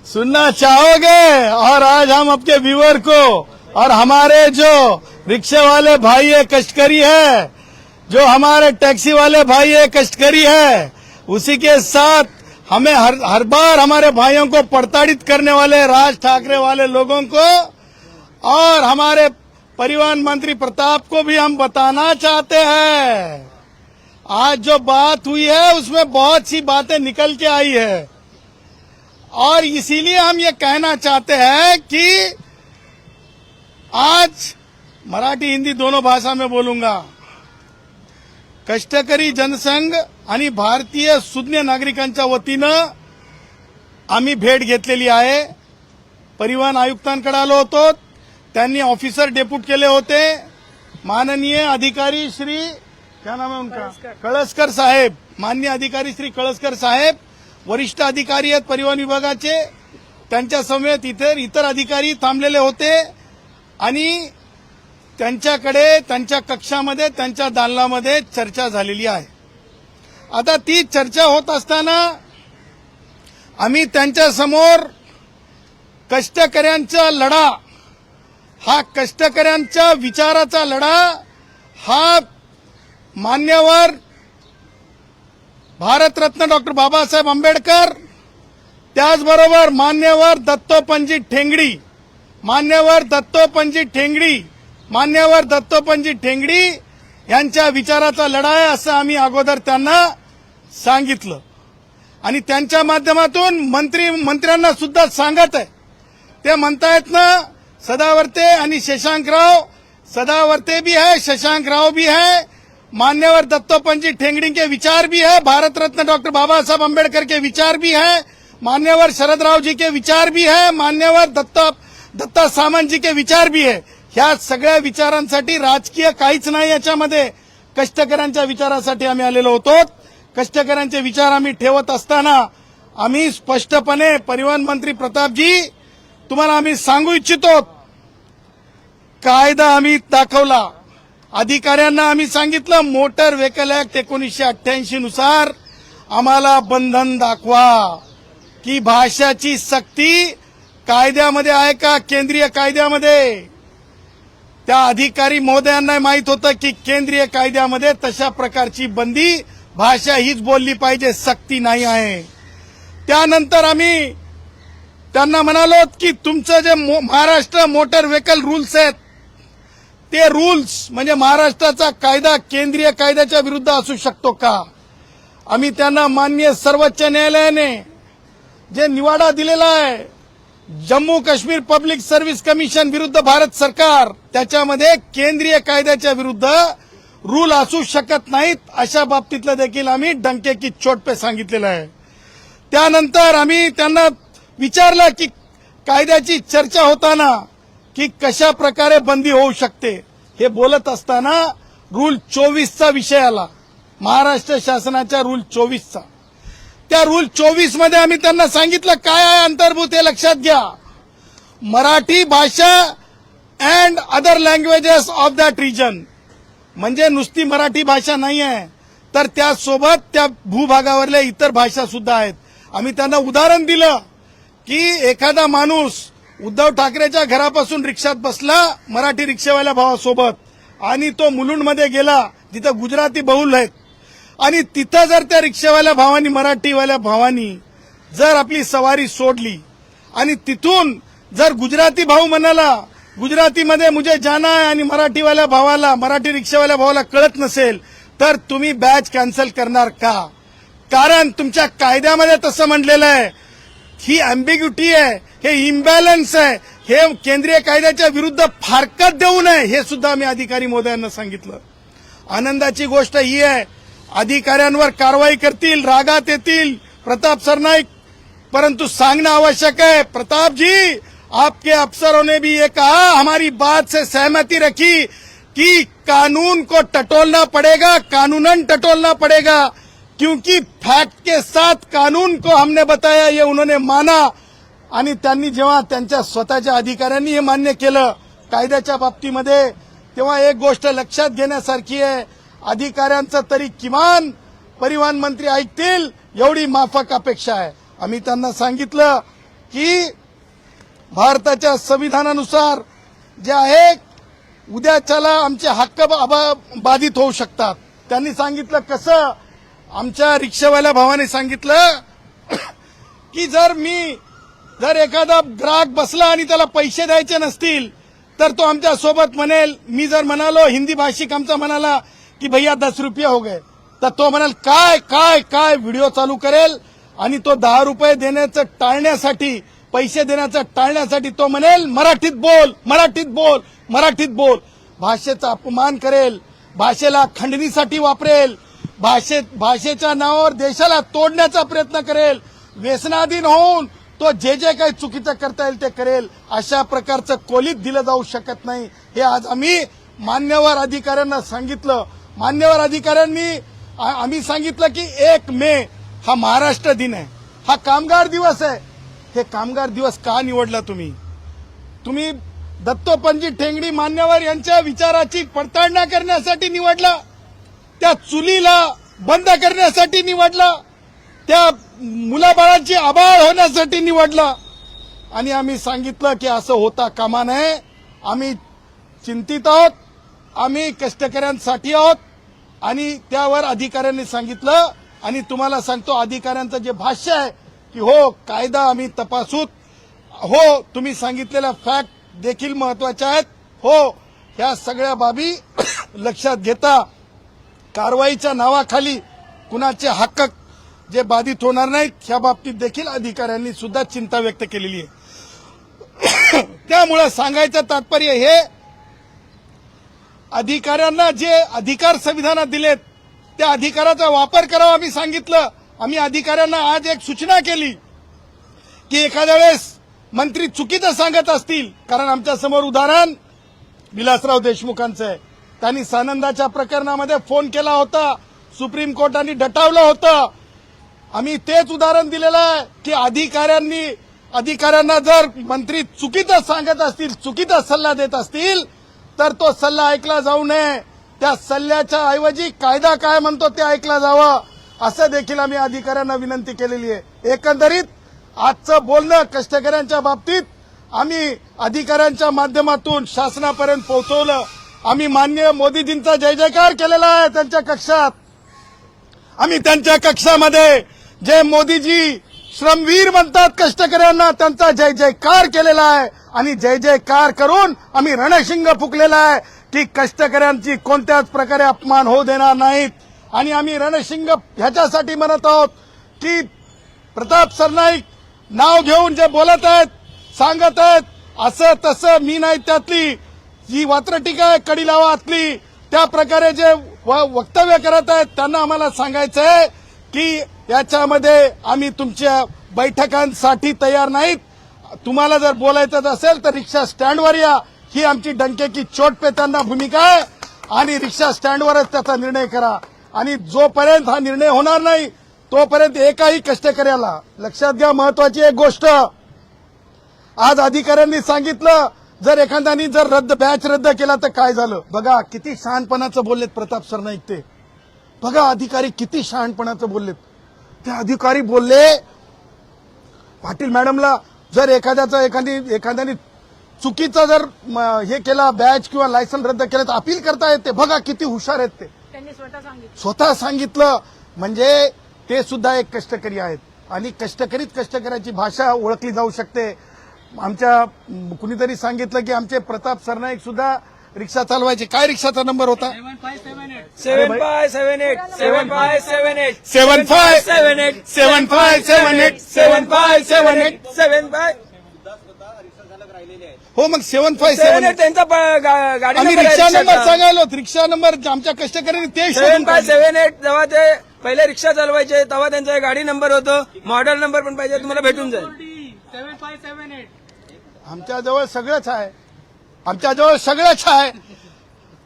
सुनना चाहोगे? और आज हम अपने व्यूअर को और हमारे जो रिक्शे वाले भाई है कष्टकरी है, जो हमारे टैक्सी वाले भाई है कष्टकरी है, उसी के साथ हमें हर बार हमारे भाइयों को प्रताड़ित करने वाले राज ठाकरे वाले लोगों को और हमारे परिवहन मंत्री प्रताप को भी हम बताना चाहते हैं। आज जो बात हुई है उसमें बहुत सी बातें निकल के आई है और इसीलिए हम ये कहना चाहते हैं कि आज मराठी हिंदी दोनों भाषा में बोलूंगा। कष्टकरी जनसंघ आणि भारतीय सुज्ञ नागरिकांच्या वतीनं आम्ही भेट घेतलेली आहे। परिवहन आयुक्तांकडे आलो होतो, त्यांनी ऑफिसर डेप्यूट केले होते। माननीय अधिकारी श्री क्या नाम है उनका, कळसकर साहेब, माननीय अधिकारी श्री कळसकर साहेब वरिष्ठ अधिकारी आहेत परिवहन विभागाचे, त्यांच्या समेत इतर अधिकारी थांबलेले होते आणि त्यांच्याकडे त्यांच्या कक्षामध्ये त्यांच्या दालनामध्ये चर्चा झालेली आहे। आता ती चर्चा होत असताना आम्ही त्यांच्या समोर कष्टकऱ्यांचा लढा, हा कष्टकऱ्यांच्या विचाराचा लढा, हा मान्यवर भारतरत्न डॉक्टर बाबासाहेब आंबेडकर, त्याचबरोबर मान्यवर दत्तोपंत ठेंगडी, मान्यवर दत्तोपंत ठेंगडी यांच्या विचाराचा लढा आहे असं आम्ही अगोदर त्यांना सांगितलं आणि त्यांच्या माध्यमातून मंत्र्यांना सुद्धा सांगत आहे। ते म्हणतायत ना सदावर्ते आणि शशांकराव, सदावर्ते भी है, शशांकराव भी है, मान्यवर दत्तोपंत ठेंगड़ी के विचार भी है, भारत रत्न डॉक्टर बाबा साहब अम्बेडकर के विचार भी है, मान्यवर शरदराव जी के विचार भी है, मान्यवर दत्ता सामंत जी के विचार भी है। ह्या सगळ्या विचारांसाठी राजकीय काहीच नाही याच्यामध्ये, कष्टकऱ्यांच्या विचारासाठी आम्ही आलेलो होतो। कष्टकऱ्यांचे विचार आम्ही ठेवत असताना आम्ही स्पष्टपणे परिवहन मंत्री प्रतापजी तुम्हाला आम्ही सांगू इच्छितो, कायदा आम्ही दाखवला, अधिकाऱ्यांना आम्ही सांगितलं मोटर व्हेकल ऍक्ट 1988 नुसार आम्हाला बंधन दाखवा की भाषाची सक्ती कायद्यामध्ये आहे का, केंद्रीय कायद्यामध्ये। त्या अधिकारी महोदयांना माहित होतं की केंद्रीय कायद्यामध्ये तशा प्रकारची बंदी, भाषा हीच बोलली पाहिजे, सक्ती नाही आहे। त्यानंतर आम्ही त्यांना म्हणालो की तुमचं जे महाराष्ट्र मोटर व्हेकल रूल्स आहेत ते रूल्स म्हणजे महाराष्ट्राचा कायदा केंद्रीय कायद्याच्या विरुद्ध असू शकतो का। आम्ही त्यांना माननीय सर्वोच्च न्यायालयाने जे निवाडा दिलेला आहे Jammu Kashmir public service commission विरुद्ध भारत सरकार, त्याच्यामध्ये केंद्रीय कायद्याच्या विरुद्ध रूल असू शकत नाहीत अशा बाबतीतलं देखील आम्ही डंके की चोट पे सांगितलेलं आहे। त्यानंतर आम्ही त्यांना विचारलं की कायद्याची चर्चा होताना की कशा प्रकारे बंदी होऊ शकते, हे बोलत असताना रूल 24चा विषय आला, महाराष्ट्र शासनाच्या रूल 24चा। त्या रूल 24 मध्ये आम्ही त्यांना सांगितलं काय आहे अंतर्भूत हे लक्षात घ्या, मराठी भाषा and other languages of that region, म्हणजे नुसती मराठी भाषा नाही आहे तर त्यासोबत त्या भूभागावरल्या इतर भाषा सुद्धा आहेत। आम्ही त्यांना उदाहरण दिलं की एखादा माणूस उद्धव ठाकरेच्या घरापासून रिक्षात बसला मराठी रिक्षावाल्या भावासोबत आणि तो मुलुंडमध्ये गेला जिथं गुजराती बहुल आहेत आणि तिथं जर त्या रिक्षावाल्या भावानी मराठीवाल्या भावानी जर आपली सवारी सोडली आणि तिथून जर गुजराती भाऊ म्हणाला गुजरातीमध्ये मुझे जाना है आणि मराठीवाल्या भावाला, मराठी रिक्षावाल्या भावाला कळत नसेल तर तुम्ही बॅच कॅन्सल करणार का? कारण तुमच्या कायद्यामध्ये तसं म्हटलेलं आहे। ही अँबिग्युटी आहे, हे इम्बॅलन्स आहे, हे केंद्रीय कायद्याच्या विरुद्ध फारकत देऊ नये हे सुद्धा आम्ही अधिकारी महोदयांना सांगितलं। आनंदाची गोष्ट ही आहे अधिकाऱ्यांवर कारवाई करतील, रागात येतील प्रताप सरनाईक, परंतु सांगणं आवश्यक है प्रताप जी, आपके अफसरों ने भी ये कहा, हमारी बात से सहमति रखी कि कानून को टटोलना पड़ेगा, कानूनन टटोलना पड़ेगा, क्योंकि फैक्ट के साथ कानून को हमने बताया, ये उन्होंने माना। आणि त्यांनी जेव्हा त्यांच्या स्वतःच्या अधिकाऱ्यांनी हे मान्य केलं कायद्याच्या बाबतीमध्ये, तेव्हा एक गोष्ट लक्षात घेण्यासारखी आहे, अधिकाऱ्यांचं तरी किमान परिवहन मंत्री ऐकतील एवढी माफक अपेक्षा आहे. आम्ही त्यांना सांगितलं की भारताच्या संविधानानुसार जे आहे उद्याच्याला आमचे हक्क बाधित होऊ शकतात. त्यांनी सांगितलं कसं. आमच्या रिक्षावाल्या भावाने सांगितलं की जर एखादा ग्राहक बसला आणि त्याला पैसे द्यायचे नसतील तर तो आमच्या सोबत म्हणेल, मी जर म्हणालो हिंदी भाषिक आमचा म्हणाला की भैया 10 रुपये हो गए, तर तो म्हणाल काय काय काय व्हिडिओ चालू करेल आणि तो 10 रुपये देण्याचं टाळण्यासाठी, पैसे देण्याचं टाळण्यासाठी तो म्हणेल मराठीत बोल, मराठीत बोल, मराठीत बोल. भाषेचा अपमान करेल, भाषेला खंडणीसाठी वापरेल, भाषेच्या नावावर देशाला तोडण्याचा प्रयत्न करेल. व्यसनाधीन होऊन तो जे काही चुकीचं करता येईल ते करेल. अशा प्रकारचं कोलीत दिलं जाऊ शकत नाही. हे आज आम्ही मान्यवर अधिकाऱ्यांना सांगितलं. मान्यवर अधिकाऱ्यांनी आम्ही सांगितलं की 1 मे हा महाराष्ट्र दिन आहे, हा कामगार दिवस आहे. हे कामगार दिवस का निवडला तुम्ही दत्तोपंत ठेंगडी मान्यवर यांच्या विचाराची पडताळणी करण्यासाठी निवडला, त्या चुलीला बंद करण्यासाठी निवडला, त्या मुलाबाळांची आबाळ होण्यासाठी निवडला. आणि आम्ही सांगितलं की असं होता कामा नये. आम्ही चिंतित आहोत, आम्ही कष्टकऱ्यांसाठी आहोत. आणि त्यावर अधिकाऱ्यांनी सांगितलं. आणि तुम्हाला सांगतो अधिकाऱ्यांचं जे भाष्य आहे की हो कायदा आम्ही तपासूत, हो तुम्ही सांगितलेल्या फॅक्ट देखील महत्वाच्या आहेत, हो ह्या सगळ्या बाबी लक्षात घेता कारवाईच्या नावाखाली कुणाचे हक्क जे बाधित होणार नाहीत ह्या बाबतीत देखील अधिकाऱ्यांनी सुद्धा चिंता व्यक्त केलेली आहे. त्यामुळे सांगायचं तात्पर्य हे, अधिकाऱ्यांना जे अधिकार संविधानात दिलेत त्या अधिकाराचा वापर करावा आम्ही सांगितलं. आम्ही अधिकाऱ्यांना आज एक सूचना केली की एखाद्या वेळेस मंत्री चुकीचं सांगत असतील, कारण आमच्या समोर उदाहरण विलासराव देशमुखांचं आहे. त्यांनी सानंदाच्या प्रकरणामध्ये फोन केला होता, सुप्रीम कोर्टाने डटावलं होतं. आम्ही तेच उदाहरण दिलेलं आहे की अधिकाऱ्यांना जर मंत्री चुकीचं सांगत असतील, चुकीचा सल्ला देत असतील तर तो सल्ला ऐकला जाऊ नये. त्या सल्ल्याच्या ऐवजी कायदा काय म्हणतो ते ऐकला जावं, असं देखील आम्ही अधिकाऱ्यांना विनंती केलेली आहे. एकंदरीत आजचं बोलणं कष्टकऱ्यांच्या बाबतीत आम्ही अधिकाऱ्यांच्या माध्यमातून शासनापर्यंत पोहोचवलं. आम्ही माननीय मोदीजींचा जय जयकार केलेला आहे त्यांच्या कक्षात. आम्ही त्यांच्या कक्षामध्ये जे मोदीजी श्रमवीर म्हणतात कष्टकऱ्यांना, त्यांचा जय जयकार केलेला आहे. आणि जय जयकार करून आम्ही रणशिंग फुकलेला आहे की कष्टकऱ्यांची कोणत्याच प्रकारे अपमान होऊ देणार नाहीत. आणि आम्ही रणशिंग ह्याच्यासाठी म्हणत आहोत की प्रताप सरनाईक नाव घेऊन जे बोलत आहेत, सांगत आहेत, असं तसं मी नाही, त्यातली जी वात्रटिका आहे कडी लावा आतली, त्या प्रकारे जे वक्तव्य करत आहेत त्यांना आम्हाला सांगायचं आहे की याच्यामध्ये आम्ही तुमच्या बैठकांसाठी तयार नाहीत. तुम्हाला जर बोलायचं असेल तर रिक्षा स्टँडवर या, ही आमची डंकेकी चोट पे त्यांना भूमिका आहे. आणि रिक्षा स्टँडवरच त्याचा निर्णय करा. आणि जोपर्यंत हा निर्णय होणार नाही तोपर्यंत एकाही कष्टकऱ्याला, लक्षात घ्या महत्वाची एक गोष्ट, आज अधिकाऱ्यांनी सांगितलं जर एखाद्यानी जर बॅच रद्द केला तर काय झालं. बघा किती शहाणपणाचं बोललेत प्रताप सरनाईक ते. बघा अधिकारी किती शहाणपणाचं बोललेत. ते अधिकारी बोलले पाटील मॅडमला जर एखाद्याने चुकीचा जर हे केला, बॅच किंवा लायसन रद्द केलं तर अपील करता येते. बघा किती हुशार आहेत ते. त्यांनी स्वतः सांगितलं. म्हणजे ते सुद्धा एक कष्टकरी आहेत. आणि कष्टकऱ्याची भाषा ओळखली जाऊ शकते. आमच्या कुणीतरी सांगितलं की आमचे प्रताप सरनाईक सुद्धा रिक्षा चालवायचे. काय रिक्षाचा नंबर होता? 7578 हो मग 7578 त्यांचा गाडी आम्ही रिक्षा नंबर सांगायलो. रिक्षा नंबर आमच्या कष्टकऱ्यांनी ते 7578 जेव्हा ते पहिले रिक्षा चालवायचे तेव्हा त्यांचा गाडी नंबर होतो, मॉडेल नंबर पण पाहिजे तुम्हाला भेटून जाईल. 7578 आमच्याजवळ सगळंच आहे. आमच्याजवळ सगळंच है.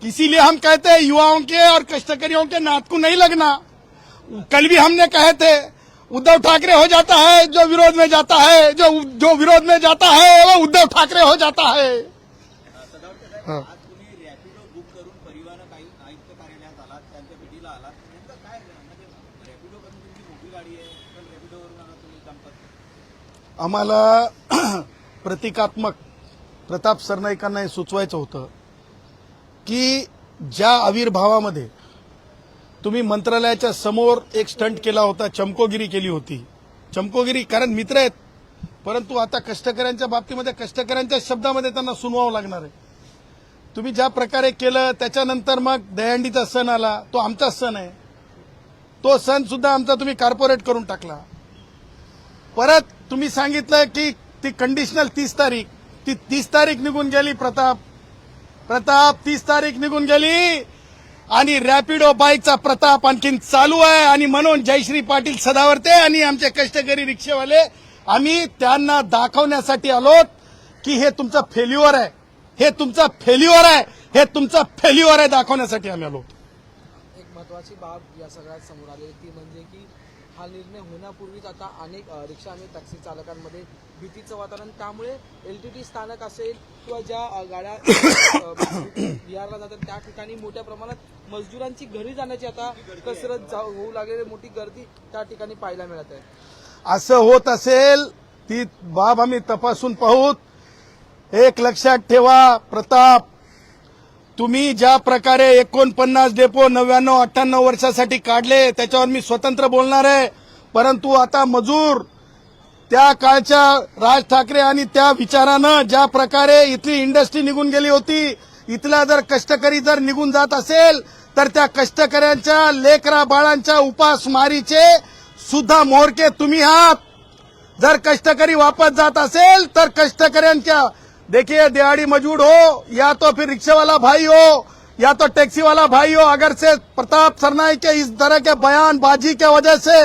इसीलिए हम कहते हैं युवाओं के और कष्टकरियों के नात को नहीं लगना. कल भी हमने कहे थे उद्धव ठाकरे हो जाता है जो विरोध में जाता है, जो विरोध में जाता है वो उद्धव ठाकरे हो जाता है. हाँ. रॅपिडो बुक करून परिवहन आयुक्त कार्यालयात आलात, त्यांच्या भेटीला आलात, नेमकं काय म्हणजे रॅपिडो करून तुमची नोकरी गाडी आहे पण रॅपिडोवरून आणा तुम्ही गणपत. आम्हाला प्रतिकात्मक प्रताप सरनाईकांना हे सुचवायचं होतं की ज्या आविर्भावामध्ये तुम्ही मंत्रालयाच्या समोर एक स्टंट केला होता, चमकोगिरी केली होती. चमकोगिरी कारण मित्र आहेत, परंतु आता कष्टकऱ्यांच्या बाबतीमध्ये कष्टकऱ्यांच्या शब्दामध्ये त्यांना सुनवावं लागणार आहे. तुम्ही ज्या प्रकारे केलं त्याच्यानंतर मग दहीहंडीचा सण आला, तो आमचा सण आहे. तो सण सुद्धा आमचा तुम्ही कॉर्पोरेट करून टाकला. परत तुम्ही सांगितलं की ती कंडिशनल 30 तारीख, ती 30 तारीख निघून गेली. प्रताप 30 तारीख निघून गेली आणि रॅपिडो बाईकचा प्रताप आणखीन चालू आहे. आणि म्हणून जयश्री पाटील सदावर्ते आणि आमचे कष्टकरी रिक्षेवाले आम्ही त्यांना दाखवण्यासाठी आलोत की हे तुमचं फेल्युअर आहे, हे तुमचं फेल्युअर आहे, हे तुमचं फेल्युअर आहे दाखवण्यासाठी आम्ही आलो. एक महत्वाची बाब या सगळ्यात समोर आली ती म्हणजे की हा निर्णय होण्यापूर्वीच आता अनेक रिक्षा आणि टॅक्सी चालकांमध्ये भीतीचं वातावरण, त्यामुळे LTT स्थानक असेल किंवा ज्या गाड्या बिहारला जातात त्या ठिकाणी मोठ्या प्रमाणात मजदुरांची घरी जाण्याची आता कसरत होऊ लागलेली मोठी गर्दी त्या ठिकाणी पाहायला मिळत आहे. असं होत असेल ती बाब आम्ही तपासून पाहूत. एक लक्षात ठेवा प्रताप, तुम्ही ज्या प्रकारे 49 डेपो 99-98 वर्षासाठी काढले त्याच्यावर मी स्वतंत्र बोलणार आहे. परंतु आता मजूर त्या काळच्या राज ठाकरे आणि त्या विचारानं ज्या प्रकारे इथली इंडस्ट्री निघून गेली होती, इथला जर कष्टकरी जर निघून जात असेल तर त्या कष्टकऱ्यांच्या लेकरा बाळांच्या उपासमारीचे सुद्धा मोहरके तुम्ही आहात. जर कष्टकरी वापस जात असेल तर कष्टकऱ्यांच्या देखिए दिहाड़ी मजदूर हो या तो फिर रिक्शे वाला भाई हो या तो टैक्सी वाला भाई हो, अगर से प्रताप सरनाईक के इस तरह के बयानबाजी के वजह से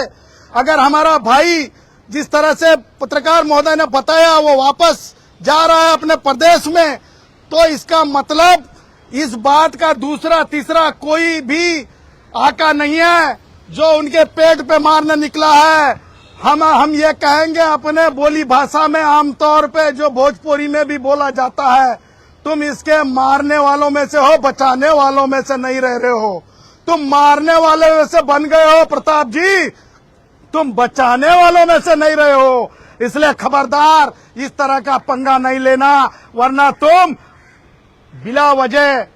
अगर हमारा भाई जिस तरह से पत्रकार महोदय ने बताया वो वापस जा रहा है अपने प्रदेश में, तो इसका मतलब इस बात का दूसरा तीसरा कोई भी आका नहीं है जो उनके पेट पे मारने निकला है. हम ये कहेंगे अपने बोली भाषा में आमतौर पे जो भोजपुरी में भी बोला जाता है, तुम इसके मारने वालों में से हो, बचाने वालों में से नहीं रह रहे हो. तुम मारने वाले में से बन गए हो प्रताप जी, तुम बचाने वालों में से नहीं रहे हो. इसलिए खबरदार इस तरह का पंगा नहीं लेना, वरना तुम बिला वजह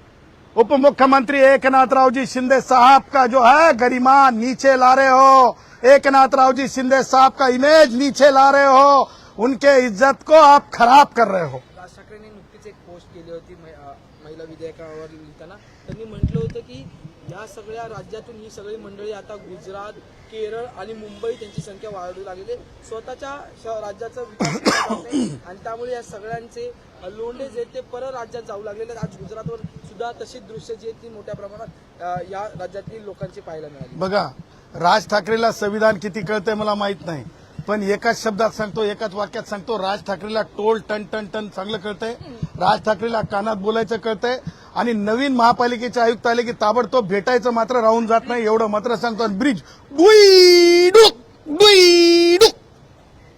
उप मुख्यमंत्री एकनाथ राव जी शिंदे साहब का जो है गरिमा नीचे ला रहे हो. एकनाथ राव जी शिंदे साहब का इमेज नीचे ला रहे हो, उनके इज्जत को आप खराब कर रहे हो. राज ठाकरेंनी नुकतीच एक पोस्ट केली होती महिला विधेयकावर लिहिताना. त्यांनी म्हटलं होतं की या सगळ्या राज्यातून ही सगळी मंडळी आता गुजरात, केरळ आणि मुंबई त्यांची संख्या वाढू लागलेली आहे. स्वतःच्या राज्याचा विकास करत नाही आणि त्यामुळे या सगळ्यांचे लोंढे जे ते परत राज्यात जाऊ लागलेले आहेत. आज गुजरातवर सुद्धा तशी दृश्य जी आहेत ती मोठ्या प्रमाणात या राज्यातील लोकांची पाहायला मिळाली. बघा, राज ठाकरेला संविधान किती कळतंय मला माहित नाही, पण एकाच शब्दात सांगतो, एकाच वाक्यात सांगतो, राज ठाकरेला टोल टन टन टन चांगलं कळतंय. राज ठाकरेला कानात बोलायचं कळतंय. आणि नवीन महापालिकेचे आयुक्त आले की ताबडतोब भेटायचं मात्र राहून जात नाही, एवढं मात्र सांगतो. ब्रिज बुईडुक बुईडुक.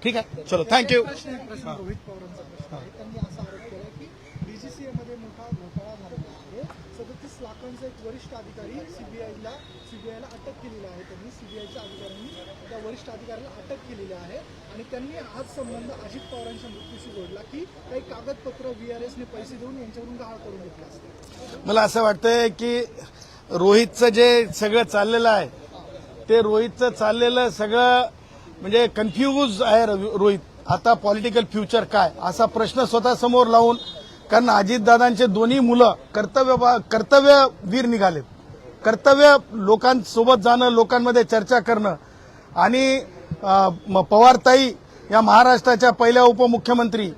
ठीक आहे, चलो थँक्यू. रोहित पवारांचा प्रश्न आहे. त्यांनी असा आरोप केला की DGCA मध्ये मोठा घोटाळा झालेला आहे. 37 लाखांचा एक वरिष्ठ अधिकारी सीबीआयला अटक केलेली आहे. त्यांनी सीबीआयच्या अधिकाऱ्यांनी त्या वरिष्ठ अधिकाऱ्याला अटक केलेली आहे आणि त्यांनी हाच संबंध अजित पवारांच्या मृत्यूशी जोडला की काही कागदपत्र VRS ने पैसे देऊन यांच्याकडून गहाळ करून घेतलं असतं. मला असं वाटतंय की रोहितचं जे सगळं चाललेलं आहे ते रोहितचं चाललेलं सगळं म्हणजे कन्फ्यूज आहे. रोहित आता पॉलिटिकल फ्युचर काय असा प्रश्न स्वतः समोर लावून, कारण अजितदादांचे दोन्ही मुलं कर्तव्यवीर निघालेत. कर्तव्य लोकांसोबत जाणं, लोकांमध्ये चर्चा करणं. आणि पवारताई या महाराष्ट्राच्या पहिल्या उपमुख्यमंत्री,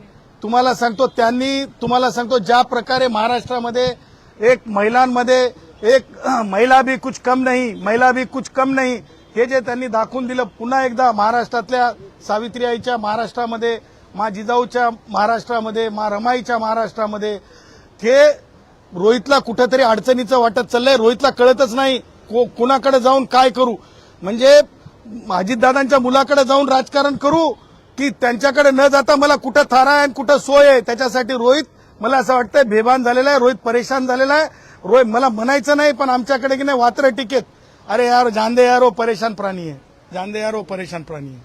तुम्हाला सांगतो ज्या प्रकारे महाराष्ट्रामध्ये एक महिलांमध्ये एक महिला भी कुछ कम नहीं हे जे त्यांनी दाखवून दिलं, पुन्हा एकदा महाराष्ट्रातल्या सावित्री आईच्या महाराष्ट्रामध्ये, मा जिजाऊच्या महाराष्ट्रामध्ये, मा रमाईच्या महाराष्ट्रामध्ये, हे रोहितला कुठेतरी अडचणीचं वाटत चाललंय. रोहितला कळतच नाही कुणाकडे जाऊन काय करू, म्हणजे अजितदादांच्या मुलाकडे जाऊन राजकारण करू की त्यांच्याकडे न जाता मला कुठं थारा आहे कुठं सोय आहे. त्याच्यासाठी रोहित मला असं वाटतंय बेभान झालेला आहे, रोहित परेशान झालेला आहे. रोहित मला म्हणायचं नाही पण आमच्याकडे की नाही वात्र टिकेत, अरे यार जान दे यार, वो परेशान प्राणी है. जान दे यार वो परेशान प्राणी है।